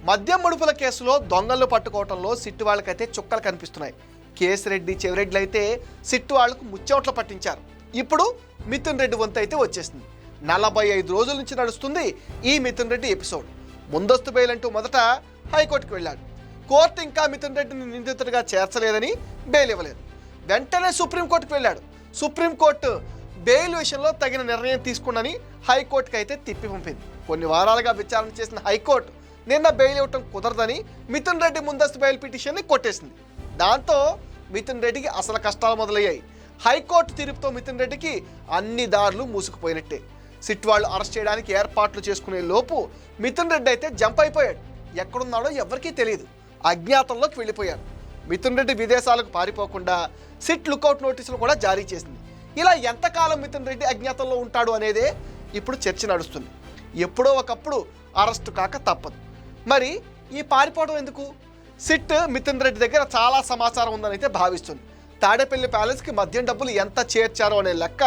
మద్యం ముడుపుల కేసులో దొంగలను పట్టుకోవడంలో సిట్టు వాళ్ళకైతే చుక్కలు కనిపిస్తున్నాయి. కేసిరెడ్డి చెవిరెడ్డిలు అయితే సిట్టు వాళ్లకు ముచ్చోట్ల పట్టించారు. ఇప్పుడు మిథున్ రెడ్డి వంతు అయితే వచ్చేసింది. 45 రోజుల నుంచి నడుస్తుంది ఈ మిథున్ రెడ్డి ఎపిసోడ్. ముందస్తు బెయిల్ అంటూ మొదట హైకోర్టుకు వెళ్ళాడు. కోర్టు ఇంకా మిథున్ రెడ్డిని నిందితుడిగా చేర్చలేదని బెయిల్ ఇవ్వలేదు. వెంటనే సుప్రీంకోర్టుకు వెళ్ళాడు. సుప్రీంకోర్టు బెయిల్ విషయంలో తగిన నిర్ణయం తీసుకున్నని హైకోర్టుకు అయితే తిప్పి పంపింది. కొన్ని వారాలుగా విచారణ చేసిన హైకోర్టు నిన్న బెయిల్ ఇవ్వటం కుదరదని మిథున్ రెడ్డి ముందస్తు బెయిల్ పిటిషన్ని కొట్టేసింది. దాంతో మిథున్ రెడ్డికి అసలు కష్టాలు మొదలయ్యాయి. హైకోర్టు తీర్పుతో మిథున్ రెడ్డికి అన్ని దారులు మూసుకుపోయినట్టే. సిట్ వాళ్ళు అరెస్ట్ చేయడానికి ఏర్పాట్లు చేసుకునే లోపు మిథున్ రెడ్డి అయితే జంప్ అయిపోయాడు. ఎక్కడున్నాడో ఎవరికీ తెలియదు. అజ్ఞాతంలోకి వెళ్ళిపోయాడు. మిథున్ రెడ్డి విదేశాలకు పారిపోకుండా సిట్ లుకౌట్ నోటీసులు కూడా జారీ చేసింది. ఇలా ఎంతకాలం మిథున్ రెడ్డి అజ్ఞాతంలో ఉంటాడు అనేదే ఇప్పుడు చర్చ నడుస్తుంది. ఎప్పుడో ఒకప్పుడు అరెస్టు కాక తప్పదు. మరి ఈ పారిపోవడం ఎందుకు? సిట్ మిథున్ రెడ్డి దగ్గర చాలా సమాచారం ఉందని అయితే భావిస్తుంది. తాడేపల్లి ప్యాలెస్కి మద్యం డబ్బులు ఎంత చేర్చారో అనే లెక్క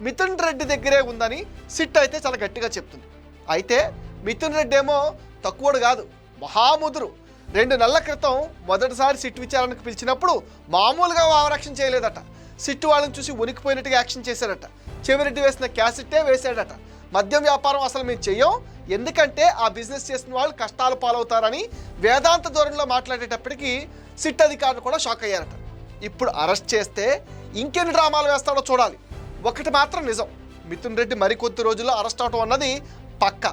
మిథున్ రెడ్డి దగ్గరే ఉందని సిట్ అయితే చాలా గట్టిగా చెప్తుంది. అయితే మిథున్ రెడ్డి ఏమో తక్కువడు కాదు, మహాముదురు. 2 నెలల క్రితం మొదటిసారి సిట్ విచారణకు పిలిచినప్పుడు మామూలుగా ఆవరక్షణ చేయలేదట. సిట్టు వాళ్ళని చూసి ఉనికిపోయినట్టుగా యాక్షన్ చేశాడట. చెవిరెడ్డి వేసిన క్యాసెట్టే వేసాడట. మద్యం వ్యాపారం అసలు మేము చెయ్యం, ఎందుకంటే ఆ బిజినెస్ చేసిన వాళ్ళు కష్టాలు పాలవుతారని వేదాంత ధోరణిలో మాట్లాడేటప్పటికీ సిట్ అధికారులు కూడా షాక్ అయ్యారట. ఇప్పుడు అరెస్ట్ చేస్తే ఇంకెన్ని డ్రామాలు వేస్తాడో చూడాలి. ఒకటి మాత్రం నిజం, మిథున్ రెడ్డి మరికొద్ది రోజుల్లో అరెస్ట్ అవడం అన్నది పక్కా.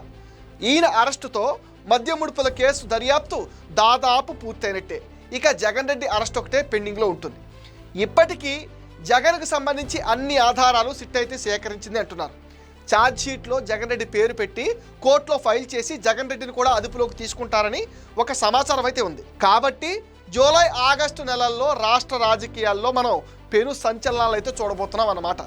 ఈయన అరెస్టుతో మద్యం ముడుపుల కేసు దర్యాప్తు దాదాపు పూర్తయినట్టే. ఇక జగన్ రెడ్డి అరెస్ట్ ఒకటే పెండింగ్లో ఉంటుంది. ఇప్పటికీ జగన్కు సంబంధించి అన్ని ఆధారాలు సిట్ అయితే సేకరించింది అంటున్నారు. ఛార్జ్ షీట్లో జగన్ రెడ్డి పేరు పెట్టి కోర్టులో ఫైల్ చేసి జగన్ రెడ్డిని కూడా అదుపులోకి తీసుకుంటారని ఒక సమాచారం అయితే ఉంది. కాబట్టి జూలై ఆగస్టు నెలల్లో రాష్ట్ర రాజకీయాల్లో మనం పెను సంచలనాలు అయితే చూడబోతున్నాం అన్నమాట.